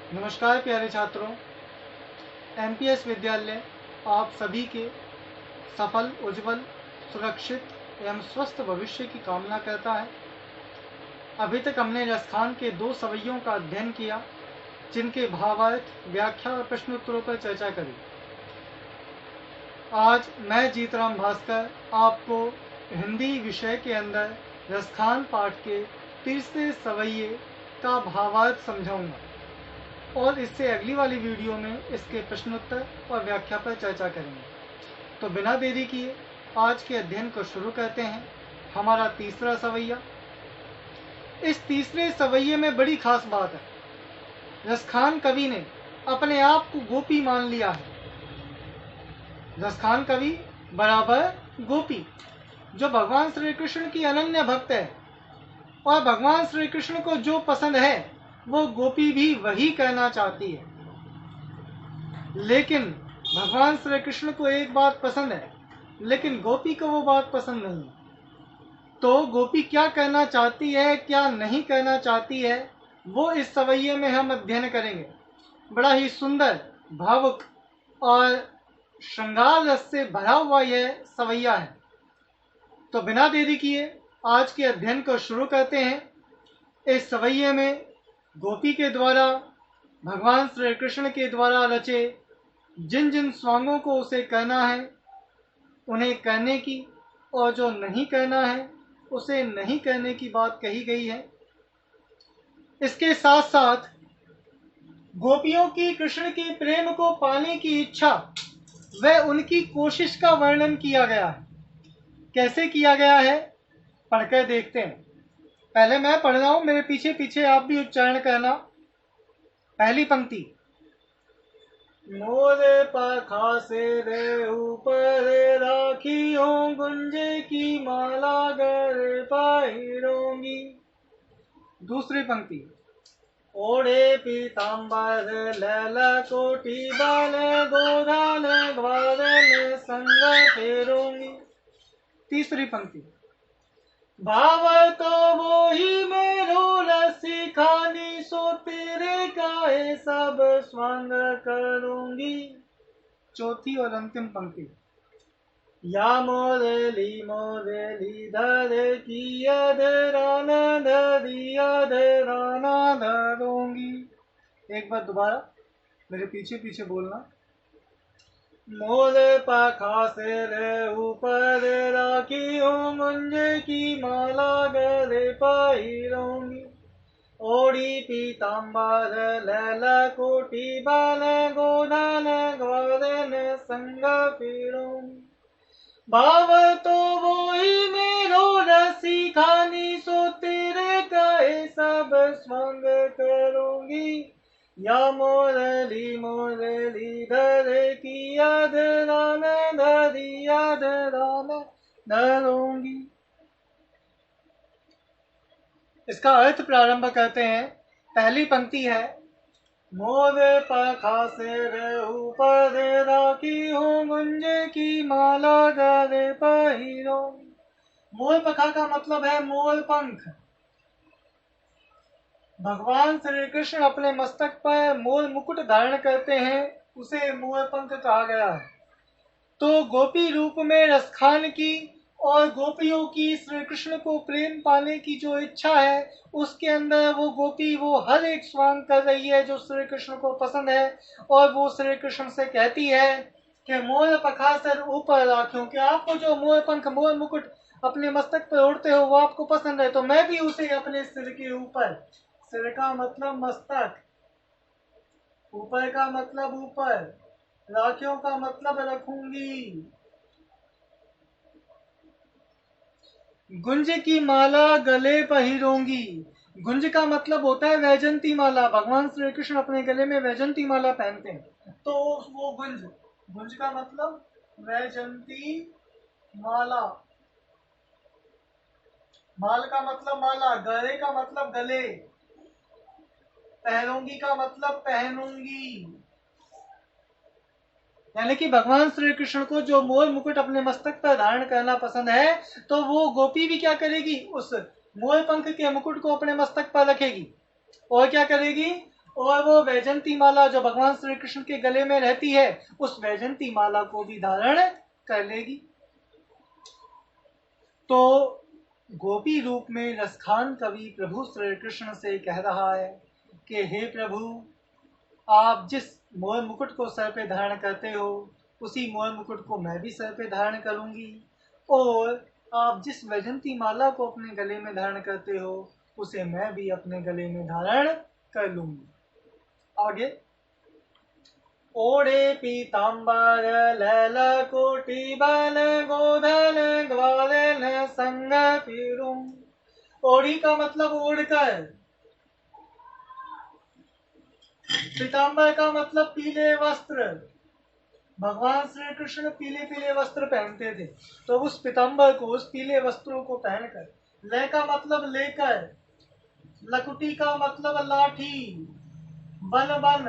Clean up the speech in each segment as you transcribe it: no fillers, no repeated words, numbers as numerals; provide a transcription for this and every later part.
नमस्कार प्यारे छात्रों, एमपीएस विद्यालय आप सभी के सफल, उज्जवल, सुरक्षित एवं स्वस्थ भविष्य की कामना करता है। अभी तक हमने रसखान के 2 सवैयों का अध्ययन किया, जिनके भावार्थ, व्याख्या और प्रश्नोत्तरों पर चर्चा करी। आज मैं जीतराम भास्कर आपको हिंदी विषय के अंदर रसखान पाठ के तीसरे सवैये का भावार्थ समझाऊंगा और इससे अगली वाली वीडियो में इसके प्रश्नोत्तर और व्याख्या पर चर्चा करेंगे। तो बिना देरी किए आज के अध्ययन को शुरू करते हैं। हमारा तीसरा सवैया। इस तीसरे सवैये में बड़ी खास बात है। रसखान कवि ने अपने आप को गोपी मान लिया है। रसखान कवि बराबर गोपी, जो भगवान श्री कृष्ण की अनन्य भक्त है और भगवान श्री कृष्ण को जो पसंद है वो गोपी भी वही कहना चाहती है। लेकिन भगवान श्री कृष्ण को एक बात पसंद है, लेकिन गोपी को वो बात पसंद नहीं है। तो गोपी क्या कहना चाहती है, क्या नहीं कहना चाहती है, वो इस सवैये में हम अध्ययन करेंगे। बड़ा ही सुंदर, भावुक और श्रृंगार रस से भरा हुआ यह सवैया है। तो बिना देरी किए आज के अध्ययन को शुरू करते हैं। इस सवैये में गोपी के द्वारा, भगवान श्री कृष्ण के द्वारा रचे जिन जिन स्वांगों को उसे कहना है उन्हें कहने की, और जो नहीं कहना है उसे नहीं कहने की बात कही गई है। इसके साथ साथ गोपियों की कृष्ण के प्रेम को पाने की इच्छा व उनकी कोशिश का वर्णन किया गया है। कैसे किया गया है, पढ़कर देखते हैं। पहले मैं पढ़ रहा हूं, मेरे पीछे पीछे आप भी उच्चारण करना। पहली पंक्ति। मोरे पाखा से रे ऊपर राखी हो, गुंजे की माला गर पहिरोंगी। दूसरी पंक्ति। ओढ़े पीताम्बर लैला कोटी बाले, गोधान ग्वादन संग फेरोंगी। तीसरी पंक्ति। भाव तो वो ही मेरो रसी खानी, सो तेरे काहे सब स्वांग करूंगी। चौथी और अंतिम पंक्ति। या मोरेली धरे की अधराना धरी अधराना धरूंगी। एक बार दोबारा मेरे पीछे पीछे बोलना। मोरे पाखा से रे ऊपर राखी हूँ, गुंजे की माला गले पहिरोंगी। ओढ़ी पीताम्बर लैला कोटी बाल, गोधन ग्वादन संग फिरोंगी। भाव तो वो ही मेरो रसी खानी, सो तेरे काहे सब स्वांग करूंगी। या मोरली धरे की अधरान धरी अधरान धरूंगी। इसका अर्थ प्रारंभ करते हैं। पहली पंक्ति है, मोरे पाखा से रे ऊपर राखी हूँ, गुंजे की माला गले पहिरोंगी। मोर पखा का मतलब है मोर पंख। भगवान श्री कृष्ण अपने मस्तक पर मोर मुकुट धारण करते हैं, उसे मोर पंख कहा गया है। तो गोपी रूप में रसखान की और गोपियों की श्री कृष्ण को प्रेम पाने की जो इच्छा है, उसके अंदर वो गोपी वो हर एक स्वांग कर रही है जो श्री कृष्ण को पसंद है, और वो श्री कृष्ण से कहती है कि मोर पखा सर ऊपर राखूं, कि आपको जो मोर पंख, मोर मुकुट अपने मस्तक पर ओढ़ते हो वो आपको पसंद है, तो मैं भी उसे अपने सिर के ऊपर, सिर का मतलब मस्तक, ऊपर का मतलब ऊपर, राखियों का मतलब रखूंगी। गुंज की माला गले पहिरोंगी। गुंज का मतलब होता है वैजंती माला। भगवान श्री कृष्ण अपने गले में वैजंती माला पहनते हैं, तो वो गुंज, गुंज का मतलब वैजंती माला। माल का मतलब माला, गले का मतलब गले, पहनूंगी का मतलब पहनूंगी। यानी कि भगवान श्री कृष्ण को जो मोर मुकुट अपने मस्तक पर धारण करना पसंद है, तो वो गोपी भी क्या करेगी, उस मोर पंख के मुकुट को अपने मस्तक पर रखेगी और क्या करेगी, और वो वैजंती माला जो भगवान श्री कृष्ण के गले में रहती है, उस वैजंती माला को भी धारण कर लेगी। तो गोपी रूप में रसखान कवि प्रभु श्री कृष्ण से कह रहा है कि हे प्रभु, आप जिस मोर मुकुट को सर पे धारण करते हो, उसी मोर मुकुट को मैं भी सर पे धारण करूंगी, और आप जिस वैजंती माला को अपने गले में धारण करते हो, उसे मैं भी अपने गले में धारण कर लूंगी। आगे, ओढ़े पीताम्बर लैला कोटि बल गोधन ग्वालन संग फिरूं। ओढ़ी का मतलब ओढ़कर, पीताम्बर का मतलब पीले वस्त्र। भगवान श्री कृष्ण पीले पीले वस्त्र पहनते थे, तो उस पीताम्बर को, उस पीले वस्त्रों को पहनकर, ले का मतलब लेकर, लकुटी का मतलब लाठी, बल बन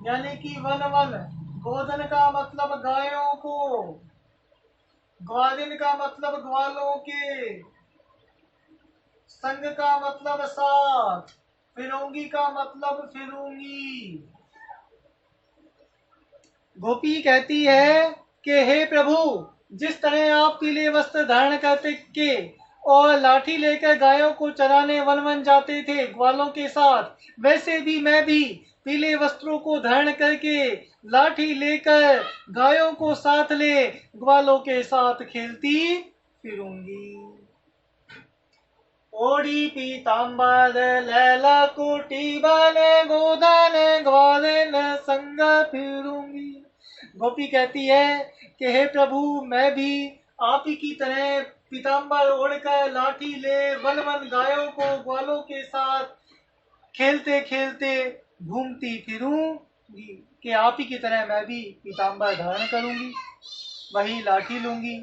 यानी कि वन वन, गोधन का मतलब गायों को, ग्वालिन का मतलब ग्वालों के, संग का मतलब साथ, फिरूंगी का मतलब फिरूंगी। गोपी कहती है कि हे प्रभु, जिस तरह आप पीले वस्त्र धारण करते के और लाठी लेकर गायों को चराने वन वन जाते थे ग्वालों के साथ, वैसे भी मैं भी पीले वस्त्रों को धारण करके लाठी लेकर गायों को साथ ले ग्वालों के साथ खेलती फिरूंगी। ओढ़ी पीताम्बर लैला कोटि बल गोधन ग्वालन संग फिरूंगी। गोपी कहती है कि हे प्रभु, मैं भी आप ही की तरह पीताम्बर ओढ़कर लाठी ले वन वन गायों को ग्वालों के साथ खेलते खेलते घूमती फिरूंगी, कि आप ही की तरह मैं भी पीताम्बर धारण करूंगी, वही लाठी लूंगी।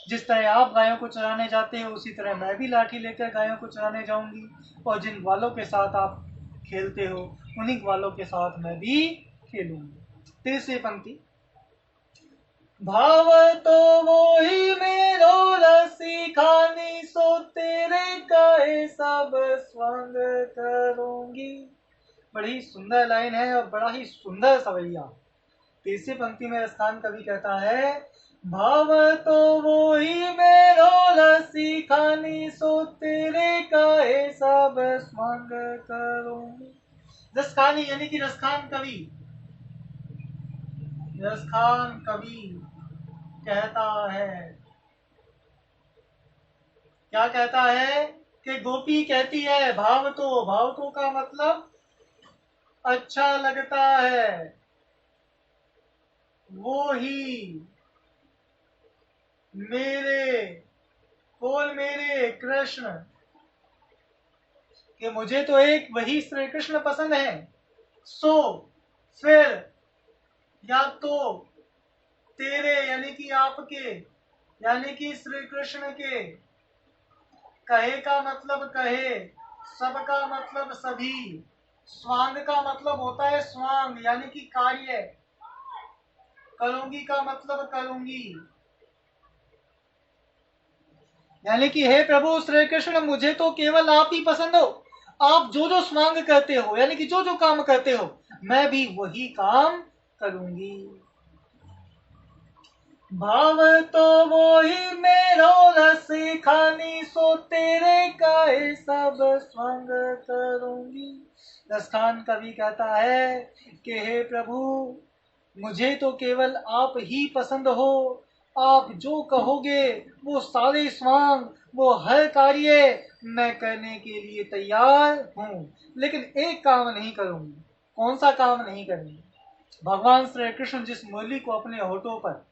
जिस तरह आप गायों को चराने जाते हो, उसी तरह मैं भी लाठी लेकर गायों को चराने जाऊंगी, और जिन ग्वालों के साथ आप खेलते हो, उन्हीं ग्वालों के साथ मैं भी खेलूंगी। तीसरी पंक्ति, भाव तो वो ही मेरो रसी खानी, सो तेरे काहे सब स्वंग करूंगी। बड़ी सुंदर लाइन है और बड़ा ही सुंदर सवैया। तीसरी पंक्ति में रसखान कवि कहता है, भाव तो वो ही मेरो रसी खानी, सो तेरे काहे सब स्वंग करूंगी। रसखानी यानी कि रसखान कवि, रसखान कवि कहता है, क्या कहता है कि गोपी कहती है भाव तो का मतलब अच्छा लगता है, वो ही मेरे, कौन मेरे कृष्ण, कि मुझे तो एक वही श्री कृष्ण पसंद है, सो फिर या तो तेरे यानी कि आपके, यानी कि श्री कृष्ण के, कहे का मतलब कहे, सब का मतलब सभी, स्वांग का मतलब होता है स्वांग यानी कि कार्य, करूंगी का मतलब करूंगी, यानी कि हे प्रभु श्री कृष्ण, मुझे तो केवल आप ही पसंद हो, आप जो जो स्वांग करते हो यानी कि जो जो काम करते हो, मैं भी वही काम करूंगी। भाव तो वो ही मेरो रस खानी, सो तेरे काहे सब स्वंग करूंगी। रसखान कवि कहता है कि हे प्रभु, मुझे तो केवल आप ही पसंद हो, आप जो कहोगे वो सारे स्वांग, वो हर कार्य मैं करने के लिए तैयार हूं, लेकिन एक काम नहीं करूंगी। कौन सा काम नहीं करूंगी? भगवान श्री कृष्ण जिस मुरली को अपने होठों पर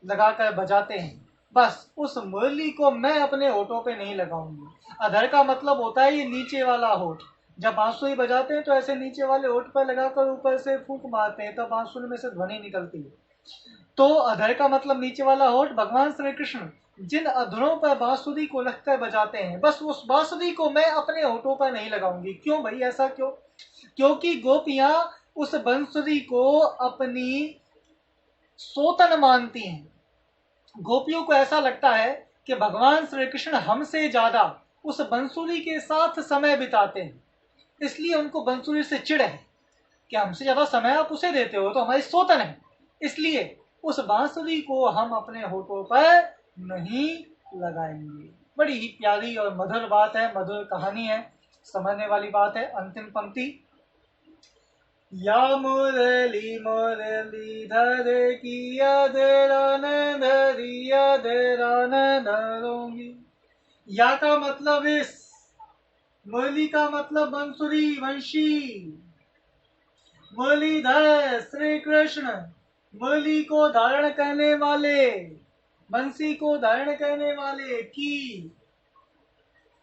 लगाकर बजाते हैं, बस उस मुरली को मैं अपने होठों पे नहीं लगाऊंगी। अधर का मतलब होता है ये नीचे वाला होठ। जब बांसुरी बजाते हैं तो ऐसे नीचे वाले होठ पर लगाकर ऊपर से फूंक मारते हैं, तब बांसुरी में से ध्वनि निकलती है। तो अधर का मतलब नीचे वाला होठ। भगवान श्री कृष्ण जिन अधरों पर बांसुरी को रखकर बजाते हैं, बस उस बांसुरी को मैं अपने होठों पर नहीं लगाऊंगी। क्यों भाई, ऐसा क्यों? क्योंकि गोपियां उस बंसुरी को अपनी सोतन मानती हैं। गोपियों को ऐसा लगता है कि भगवान श्री कृष्ण हमसे ज्यादा उस बंसुरी के साथ समय बिताते हैं, इसलिए उनको बंसुरी से चिढ़ है। कि हमसे ज्यादा समय आप उसे देते हो, तो हमारी सोतन है, इसलिए उस बांसुरी को हम अपने होठों पर नहीं लगाएंगे। बड़ी ही प्यारी और मधुर बात है, मधुर कहानी है, समझने वाली बात है। अंतिम पंक्ति, या मुरली मुरलीधर की अधरान धरी अधरान धरूंगी। या का मतलब इस, मुरली का मतलब बंसुरी, वंशी, मुरलीधर श्री कृष्ण, मुरली को धारण करने वाले, बंसी को धारण करने वाले की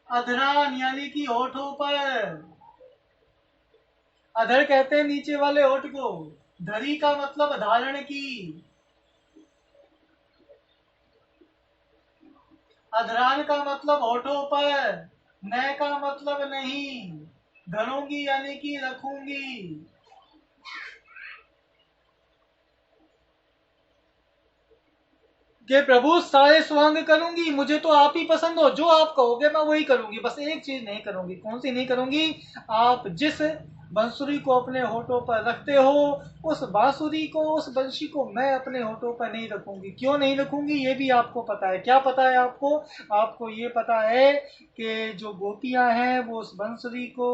अधरान यानी कि होठों पर, अधर कहते हैं नीचे वाले होठ को, धरी का मतलब धारण की, अधरान का मतलब होठों पर, न का मतलब नहीं, धरूंगी यानी कि रखूंगी। कि प्रभु सारे स्वांग करूंगी, मुझे तो आप ही पसंद हो, जो आप कहोगे मैं वही करूंगी, बस एक चीज नहीं करूंगी। कौन सी नहीं करूंगी? आप जिस बांसुरी को अपने होठों पर रखते हो, उस बांसुरी को, उस बंशी को मैं अपने होठों पर नहीं रखूंगी। क्यों नहीं रखूंगी ये भी आपको पता है। क्या पता है आपको? आपको ये पता है कि जो गोपियां हैं वो उस बांसुरी को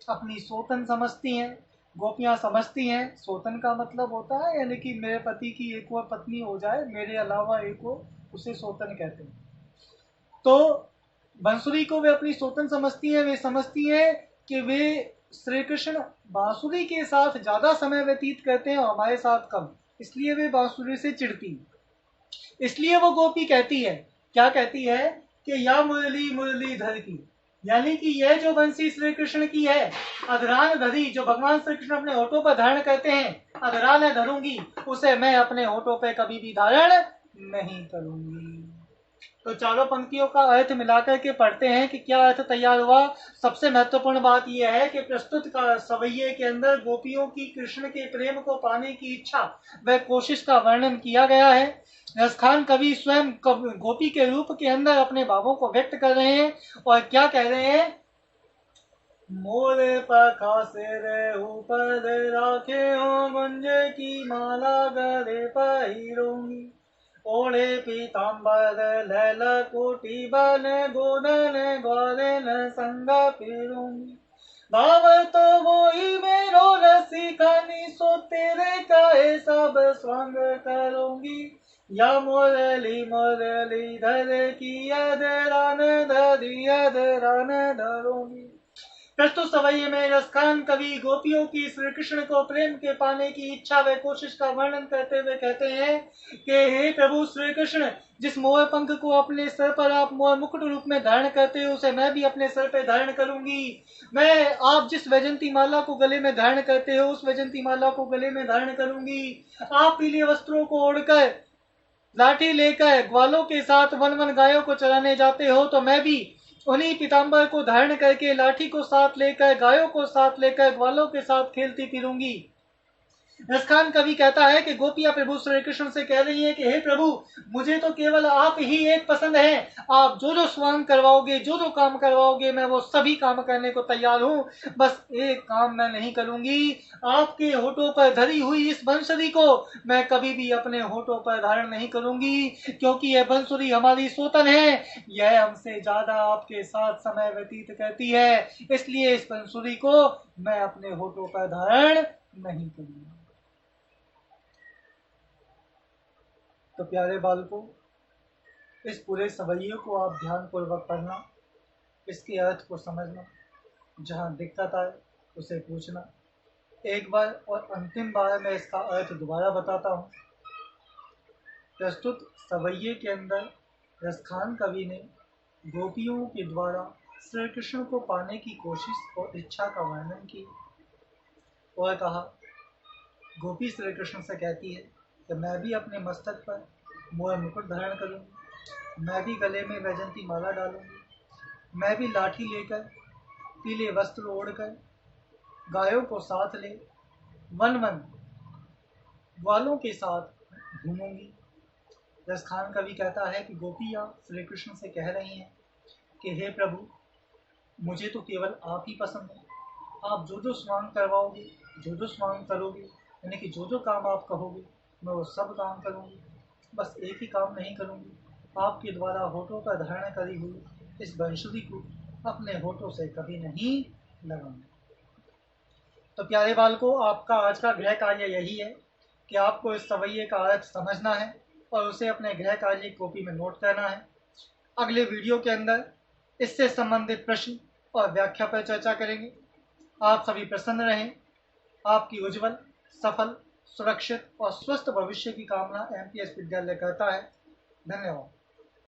अपनी सोतन समझती हैं। गोपियां समझती हैं, सोतन का मतलब होता है यानी कि मेरे पति की एक और पत्नी हो जाए, मेरे अलावा एक और, उसे सोतन कहते हैं। तो बांसुरी को वे अपनी सोतन समझती हैं। वे समझती हैं कि वे श्री कृष्ण बांसुरी के साथ ज्यादा समय व्यतीत करते हैं और हमारे साथ कम, इसलिए वे बांसुरी से चिढ़ती हैं। इसलिए वो गोपी कहती है, क्या कहती है कि या मुरली मुरलीधर की, यानी कि यह जो बंसी श्री कृष्ण की है, अधरान धरी, जो भगवान श्री कृष्ण अपने होठों पर धारण करते हैं, अधरान धरूंगी, उसे मैं अपने होठों पर कभी भी धारण नहीं करूंगी। तो चारों पंक्तियों का अर्थ मिलाकर के पढ़ते हैं कि क्या अर्थ तैयार हुआ। सबसे महत्वपूर्ण बात यह है कि प्रस्तुत का सवैये के अंदर गोपियों की कृष्ण के प्रेम को पाने की इच्छा व कोशिश का वर्णन किया गया है। रसखान कवि स्वयं गोपी के रूप के अंदर अपने भावों को व्यक्त कर रहे हैं और क्या कह रहे हैं? मोरे पखा से रे ऊपर राखे हो, गुंजे की माला गले पहिरूंगी, ओढ़े पीताम्बर लैल कोटि बन, गोदन ग्वालन संग फिरूंगी, भाव तो वही मेरो रसिकनी, सो तेरे कहे सब स्वांग करूंगी, या मुरली मुरलीधर की अधरान धरी अधरान धरूंगी। प्रस्तुत सवैये में रसखान कवि गोपियों की श्री कृष्ण को प्रेम के पाने की इच्छा व कोशिश का वर्णन करते हुए कहते हैं कि हे प्रभु श्री कृष्ण, जिस मोर पंख को अपने सर पर आप मोर मुकुट रूप में धारण करते हो, उसे मैं भी अपने सर पर धारण करूंगी। मैं आप जिस वैजंती माला को गले में धारण करते हो, उस वैजंती माला को गले में धारण करूंगी। आप पीले वस्त्रों को ओढ़कर, लाठी लेकर ग्वालों के साथ वन वन गायों को चराने जाते हो, तो मैं भी उन्हीं पीताम्बर को धारण करके, लाठी को साथ लेकर, गायों को साथ लेकर, ग्वालों के साथ खेलती फिरूंगी। रसखान कवि कहता है कि गोपियां प्रभु श्री कृष्ण से कह रही हैं कि हे प्रभु, मुझे तो केवल आप ही एक पसंद है। आप जो जो स्वांग करवाओगे, जो जो काम करवाओगे, मैं वो सभी काम करने को तैयार हूँ। बस एक काम मैं नहीं करूंगी, आपके होठों पर धरी हुई इस बंसुरी को मैं कभी भी अपने होठों पर धारण नहीं करूंगी, क्योंकि यह बंसुरी हमारी सोतन है। यह हमसे ज्यादा आपके साथ समय व्यतीत करती है, इसलिए इस बंसुरी को मैं अपने होठों पर धारण नहीं करूंगी। तो प्यारे बालकों, इस पूरे सवैये को आप ध्यान पूर्वक पढ़ना, इसके अर्थ को समझना, जहां दिक्कत आए उसे पूछना। एक बार और अंतिम बार मैं इसका अर्थ दोबारा बताता हूँ। प्रस्तुत सवैये के अंदर रसखान कवि ने गोपियों के द्वारा श्री कृष्ण को पाने की कोशिश और इच्छा का वर्णन किया और कहा, गोपी श्री कृष्ण से कहती है कि मैं भी अपने मस्तक पर मोर मुकुट धारण करूंगी, मैं भी गले में वैजंती माला डालूंगी, मैं भी लाठी लेकर, पीले वस्त्र ओढ़कर, गायों को साथ ले, वन वन ग्वालों के साथ घूमूंगी। रसखान कवि कहता है कि गोपियां श्री कृष्ण से कह रही हैं कि हे प्रभु, मुझे तो केवल आप ही पसंद है। आप जो जो स्वांग करवाओगे, जो जो स्वांग करोगे, यानी कि जो जो काम आप कहोगे मैं वो सब काम करूँगी। बस एक ही काम नहीं करूँगी, आपके द्वारा होठों पर धारण करी हुई इस बंसुरी को अपने होठों से कभी नहीं लगाऊंगी। तो प्यारे बालकों, आपका आज का गृह कार्य यही है कि आपको इस सवैये का अर्थ समझना है और उसे अपने गृह कार्य की कॉपी में नोट करना है। अगले वीडियो के अंदर इससे संबंधित प्रश्न और व्याख्या पर चर्चा करेंगे। आप सभी प्रसन्न रहें। आपकी उज्जवल, सफल, सुरक्षित और स्वस्थ भविष्य की कामना एमपीएस विद्यालय करता है। धन्यवाद।